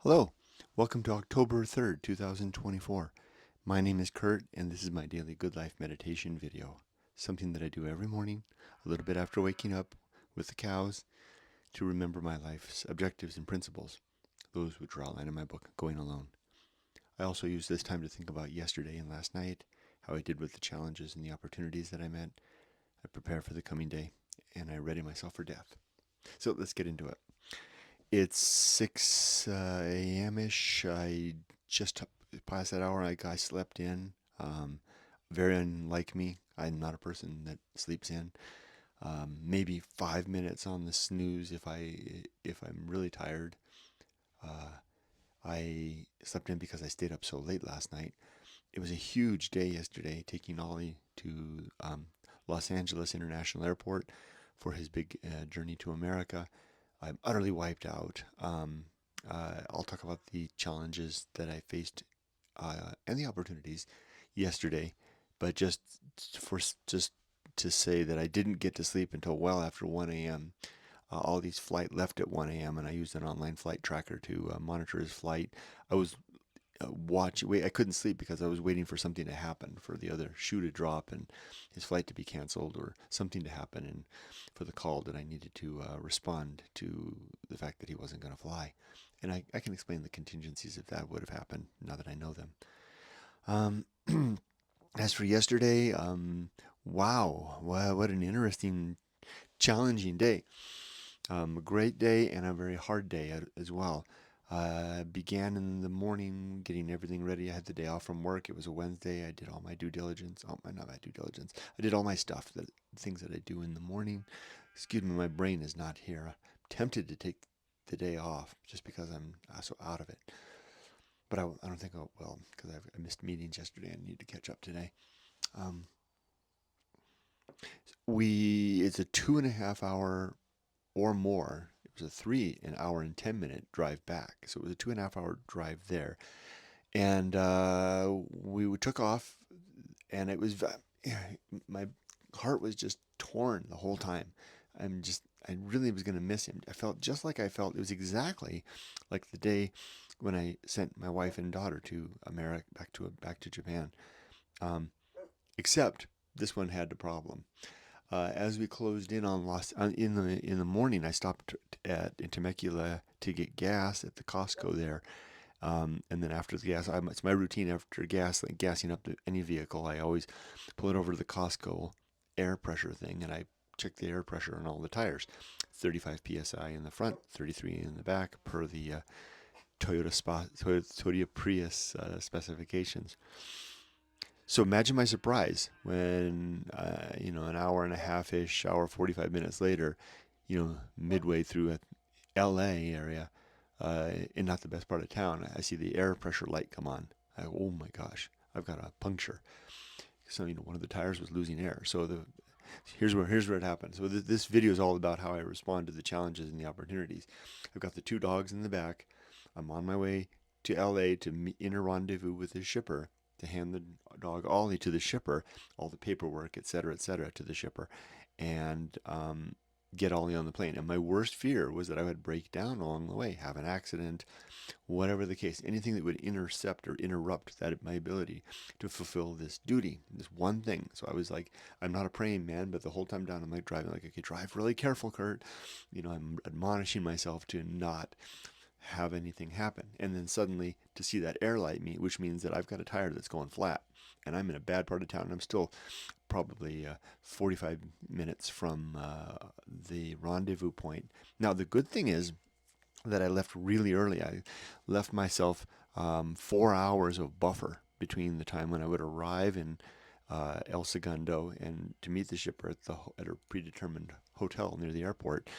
Hello, welcome to October 3rd, 2024. My name is Kurt, and this is my daily Good Life meditation video. Something that I do every morning, a little bit after waking up with the cows, to remember my life's objectives and principles, those which are outlined in my book, Going Alone. I also use this time to think about yesterday and last night, how I did with the challenges and the opportunities that I met. I prepare for the coming day, and I ready myself for death. So let's get into it. It's 6 a.m.-ish. I just past that hour, I slept in. Very unlike me. I'm not a person that sleeps in. Maybe 5 minutes on the snooze if I'm really tired. I slept in because I stayed up so late last night. It was a huge day yesterday, taking Ollie to Los Angeles International Airport for his big journey to America. I'm utterly wiped out. I'll talk about the challenges that I faced and the opportunities yesterday, but just to say that I didn't get to sleep until well after 1 a.m. Ollie's flight left at 1 a.m. and I used an online flight tracker to monitor his flight. I was I couldn't sleep because I was waiting for something to happen, for the other shoe to drop and his flight to be canceled, or something to happen, and for the call that I needed to respond to the fact that he wasn't going to fly. And I can explain the contingencies if that would have happened now that I know them. As for yesterday, wow, what an interesting, challenging day. A great day and a very hard day as well. Began in the morning getting everything ready. I had the day off from work. It was a Wednesday. I did all my due diligence. Oh, not my due diligence. I did all my stuff, the things that I do in the morning. Excuse me, my brain is not here. I'm tempted to take the day off just because I'm so out of it. But I don't think I will, because I missed meetings yesterday and need to catch up today. Um, it's a 2.5 hour or more. It was a an hour and 10 minute drive back. So it was a 2.5 hour drive there. And we took off, and it was, my heart was just torn the whole time. I really was going to miss him. I felt just like I felt, it was exactly like the day when I sent my wife and daughter to America, back to Japan. Um, except this one had the problem. As we closed in on in the morning, I stopped in Temecula to get gas at the Costco there. And then after the gas, it's my routine after gassing up any vehicle. I always pull it over to the Costco air pressure thing, and I check the air pressure on all the tires. 35 psi in the front, 33 in the back, per the Toyota Prius specifications. So imagine my surprise when, an hour and a half-ish, hour, 45 minutes later, midway through a LA area, in not the best part of town, I see the air pressure light come on. Oh my gosh, I've got a puncture. So, one of the tires was losing air. So here's where it happened. So this video is all about how I respond to the challenges and the opportunities. I've got the two dogs in the back. I'm on my way to LA to in a rendezvous with his shipper, to hand the dog Ollie to the shipper, all the paperwork, et cetera, to the shipper, and get Ollie on the plane. And my worst fear was that I would break down along the way, have an accident, whatever the case, anything that would intercept or interrupt my ability to fulfill this duty, this one thing. So I was like, I'm not a praying man, but the whole time down, I'm like driving, like, okay, drive really careful, Kurt. I'm admonishing myself to not have anything happen. And then suddenly to see that air light me, which means that I've got a tire that's going flat, and I'm in a bad part of town. I'm still probably 45 minutes from the rendezvous point. Now, the good thing is that I left really early. I left myself 4 hours of buffer between the time when I would arrive in El Segundo and to meet the shipper at a predetermined hotel near the airport.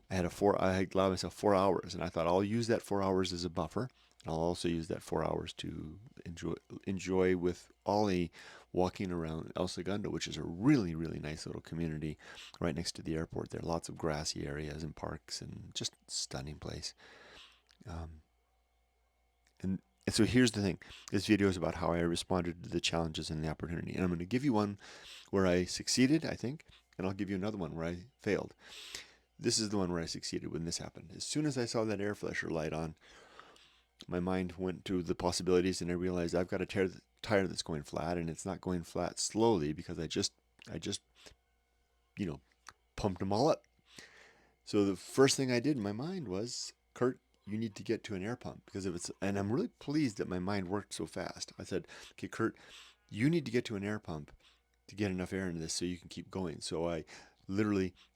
I allowed myself 4 hours, and I thought I'll use that 4 hours as a buffer. And I'll also use that 4 hours to enjoy with Ollie walking around El Segundo, which is a really, really nice little community right next to the airport. There are lots of grassy areas and parks, and just stunning place. Um, and so here's the thing. This video is about how I responded to the challenges and the opportunity. And I'm going to give you one where I succeeded, I think, and I'll give you another one where I failed. This is the one where I succeeded when this happened. As soon as I saw that air flasher light on, my mind went to the possibilities, and I realized I've got a tire that's going flat, and it's not going flat slowly because I just you know pumped them all up. So the first thing I did in my mind was, Kurt, you need to get to an air pump, because if it's, and I'm really pleased that my mind worked so fast. I said, okay, Kurt, you need to get to an air pump to get enough air into this so you can keep going. So I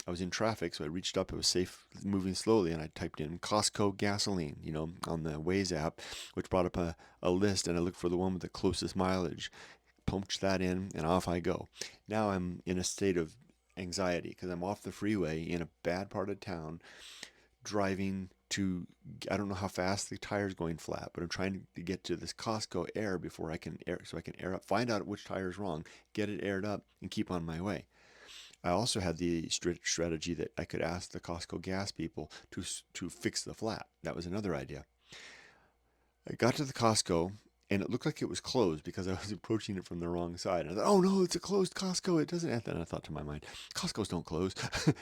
was in traffic, so I reached up, it was safe, moving slowly, and I typed in Costco gasoline, on the Waze app, which brought up a list, and I looked for the one with the closest mileage, punched that in, and off I go. Now I'm in a state of anxiety because I'm off the freeway in a bad part of town, driving to, I don't know how fast the tire's going flat, but I'm trying to get to this Costco air before I can air, so I can air up, find out which tire is wrong, get it aired up, and keep on my way. I also had the strategy that I could ask the Costco gas people to fix the flat. That was another idea. I got to the Costco, and it looked like it was closed because I was approaching it from the wrong side. And I thought, oh no, it's a closed Costco. It doesn't. And then I thought to my mind, Costco's don't close.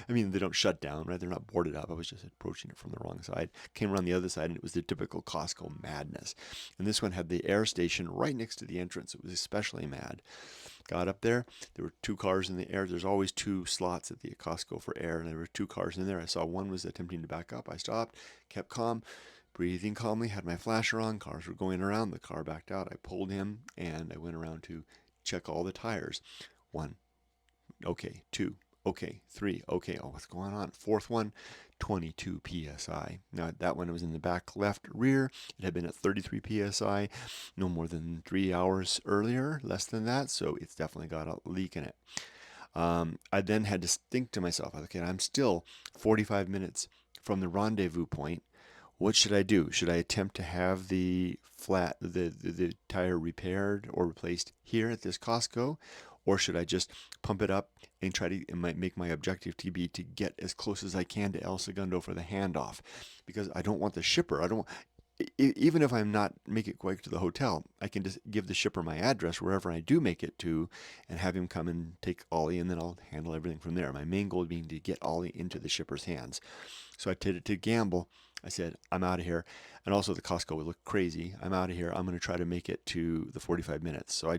I mean, they don't shut down, right? They're not boarded up. I was just approaching it from the wrong side. Came around the other side, and it was the typical Costco madness. And this one had the air station right next to the entrance. It was especially mad. Got up there. There were two cars in the air. There's always two slots at the Costco for air, and there were two cars in there. I saw one was attempting to back up. I stopped, kept calm, breathing calmly, had my flasher on. Cars were going around. The car backed out. I pulled in, and I went around to check all the tires. One, okay. Two, okay. Three, okay. Oh, what's going on? Fourth one, 22 psi. Now that one was in the back left rear. It had been at 33 psi no more than 3 hours earlier, less than that, so it's definitely got a leak in it. I then had to think to myself, okay, I'm still 45 minutes from the rendezvous point. What should I do? Should I attempt to have the tire repaired or replaced here at this Costco, or should I just pump it up and try to, it might make my objective to be to get as close as I can to El Segundo for the handoff, because I don't want the shipper. I don't even if I'm not make it quite to the hotel, I can just give the shipper my address wherever I do make it to, and have him come and take Ollie, and then I'll handle everything from there. My main goal being to get Ollie into the shipper's hands. So I did it to gamble. I said, I'm out of here. And also the Costco would look crazy. I'm out of here. I'm going to try to make it to the 45 minutes. So I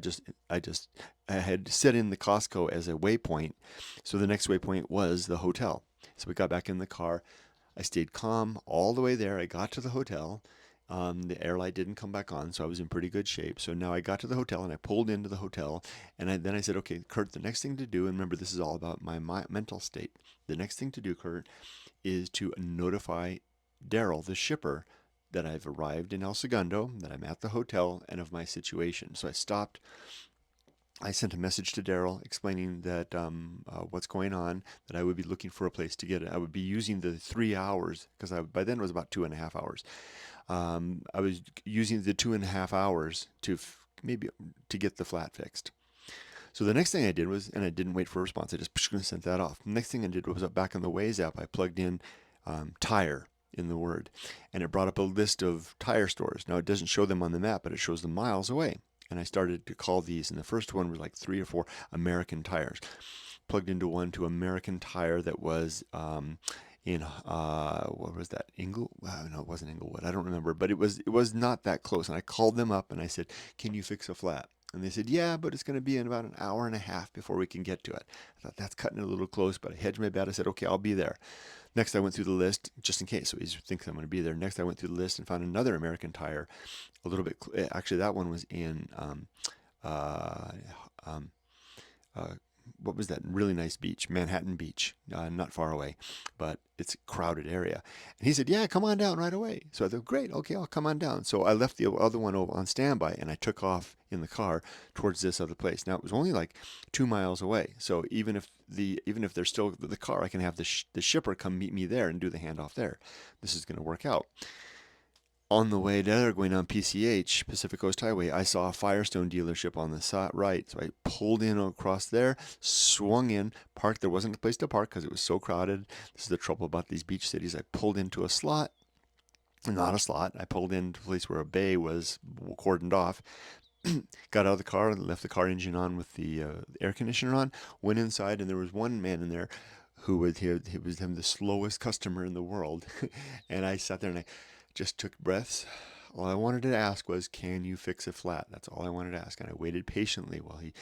had set in the Costco as a waypoint. So the next waypoint was the hotel. So we got back in the car. I stayed calm all the way there. I got to the hotel. The air light didn't come back on, so I was in pretty good shape. So now I got to the hotel, and I pulled into the hotel, and then I said, okay, Kurt, the next thing to do, and remember, this is all about my mental state. The next thing to do, Kurt, is to notify Daryl, the shipper, that I've arrived in El Segundo, that I'm at the hotel, and of my situation. So I stopped. I sent a message to Daryl explaining that what's going on, that I would be looking for a place to get it. I would be using the 3 hours, because by then it was about 2.5 hours. I was using the 2.5 hours maybe to get the flat fixed. So the next thing I did was, and I didn't wait for a response, I just sent that off. The next thing I did was, back on the Waze app, I plugged in tire in the word, and it brought up a list of tire stores. Now it doesn't show them on the map, but it shows them miles away. And I started to call these, and the first one was like 3 or 4 American Tires. Plugged into one to American Tire that was in what was that? No, it wasn't Inglewood. I don't remember, but it was not that close. And I called them up and I said, "Can you fix a flat?" And they said, "Yeah, but it's going to be in about an hour and a half before we can get to it." I thought, that's cutting it a little close, but I hedged my bet. I said, "Okay, I'll be there." Next, I went through the list just in case, so he thinks I'm going to be there. Next, I went through the list and found another American Tire, a little bit. Actually, that one was in uh, um, what was that really nice beach, Manhattan Beach, not far away, but it's a crowded area. And he said, "Yeah, come on down right away." So I thought, great, okay, I'll come on down. So I left the other one over on standby, and I took off in the car towards this other place. Now it was only like 2 miles away, so even if there's still the car, I can have the shipper come meet me there and do the handoff there. This is going to work out. On the way there, going on PCH, Pacific Coast Highway, I saw a Firestone dealership on the right. So I pulled in across there, swung in, parked. There wasn't a place to park because it was so crowded. This is the trouble about these beach cities. I pulled into a slot, not a slot. I pulled into a place where a bay was cordoned off. Got out of the car and left the car engine on with the air conditioner on. Went inside, and there was one man in there who was the slowest customer in the world. And I sat there and I just took breaths. All I wanted to ask was, can you fix a flat? That's all I wanted to ask. And I waited patiently while he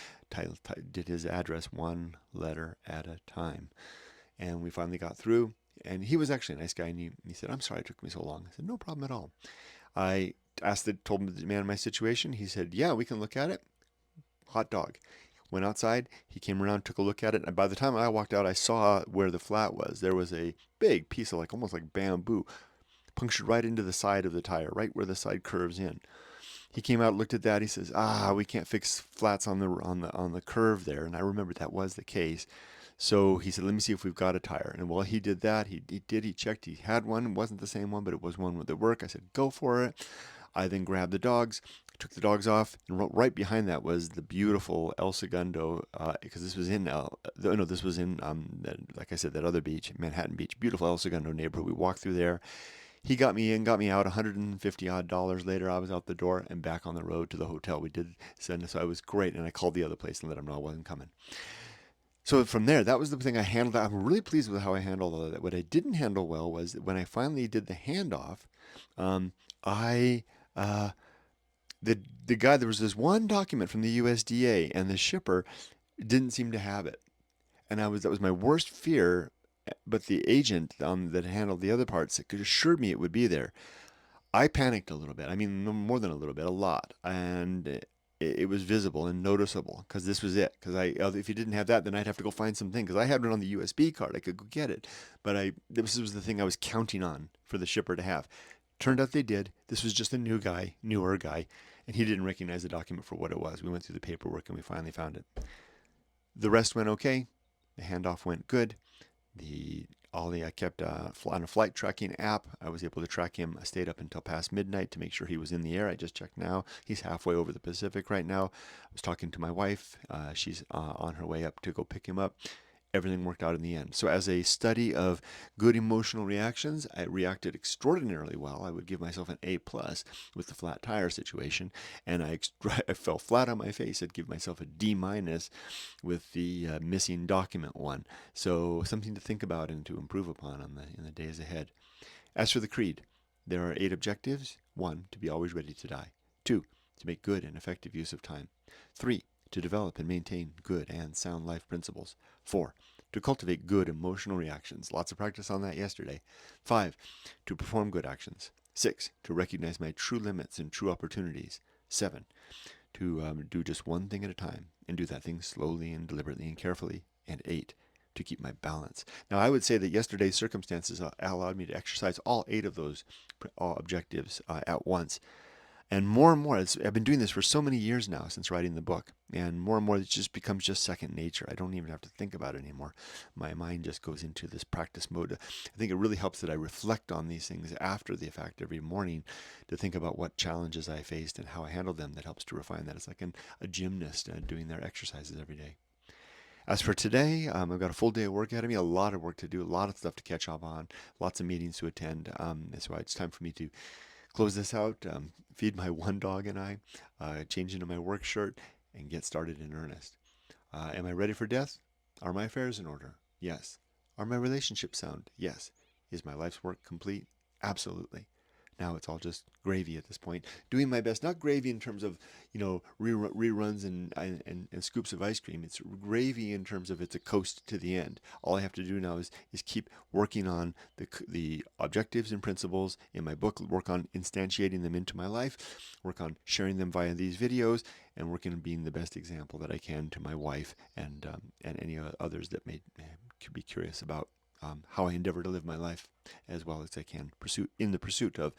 did his address one letter at a time. And we finally got through. And he was actually a nice guy. And he said, I'm sorry it took me so long. I said, no problem at all. I told him the man my situation. He said, yeah, we can look at it. Hot dog. Went outside. He came around, took a look at it. And by the time I walked out, I saw where the flat was. There was a big piece of almost like bamboo punctured right into the side of the tire, right where the side curves in. He came out, looked at that. He says, we can't fix flats on the curve there. And I remembered that was the case. So he said, let me see if we've got a tire. And while he did that, he checked. He had one. It wasn't the same one, but it was one that worked. I said, go for it. I then grabbed the dogs, took the dogs off, and right behind that was the beautiful El Segundo, because this was in, like I said, that other beach, Manhattan Beach, beautiful El Segundo neighborhood. We walked through there. He got me in, got me out. $150 odd later, I was out the door and back on the road to the hotel. We did send, so I was great, and I called the other place and let them know I wasn't coming. So from there, that was the thing I handled. I'm really pleased with how I handled all of that. What I didn't handle well was when I finally did the handoff. The guy, there was this one document from the USDA, and the shipper didn't seem to have it, and that was my worst fear. But the agent that handled the other parts assured me it would be there. I panicked a little bit. I mean, more than a little bit, a lot, and it was visible and noticeable because this was it. Because if you didn't have that, then I'd have to go find something. Because I had it on the USB card, I could go get it. But this was the thing I was counting on for the shipper to have. Turned out they did. This was just a newer guy, and he didn't recognize the document for what it was. We went through the paperwork and we finally found it. The rest went okay. The handoff went good. The Ollie, I kept on a flight tracking app. I was able to track him. I stayed up until past midnight to make sure he was in the air. I just checked now. He's halfway over the Pacific right now. I was talking to my wife. She's on her way up to go pick him up. Everything worked out in the end. So as a study of good emotional reactions, I reacted extraordinarily well. I would give myself an A+ with the flat tire situation, and I fell flat on my face. I'd give myself a D- with the missing document one. So something to think about and to improve upon in the days ahead. As for the creed, there are 8 objectives. 1, to be always ready to die. 2, to make good and effective use of time. 3, to develop and maintain good and sound life principles. 4, to cultivate good emotional reactions. Lots of practice on that yesterday. 5, to perform good actions. 6, to recognize my true limits and true opportunities. 7, to do just one thing at a time and do that thing slowly and deliberately and carefully. And 8, to keep my balance. Now, I would say that yesterday's circumstances allowed me to exercise all 8 of those objectives at once. And more, I've been doing this for so many years now since writing the book, and more, it just becomes just second nature. I don't even have to think about it anymore. My mind just goes into this practice mode. I think it really helps that I reflect on these things after the fact every morning to think about what challenges I faced and how I handled them. That helps to refine that. It's like a gymnast doing their exercises every day. As for today, I've got a full day of work ahead of me, a lot of work to do, a lot of stuff to catch up on, lots of meetings to attend. That's why it's time for me to close this out, feed my one dog and I, change into my work shirt, and get started in earnest. Am I ready for death? Are my affairs in order? Yes. Are my relationships sound? Yes. Is my life's work complete? Absolutely. Now it's all just gravy at this point. Doing my best, not gravy in terms of, reruns and scoops of ice cream. It's gravy in terms of it's a coast to the end. All I have to do now is keep working on the objectives and principles in my book, work on instantiating them into my life, work on sharing them via these videos, and working on being the best example that I can to my wife and any others that may be curious about how I endeavor to live my life as well as I can, in the pursuit of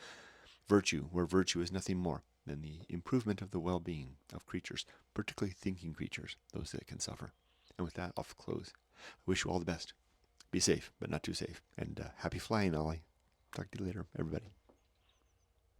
virtue, where virtue is nothing more than the improvement of the well-being of creatures, particularly thinking creatures, those that can suffer. And with that, I'll close. I wish you all the best. Be safe, but not too safe. And happy flying, Ollie. Talk to you later, everybody.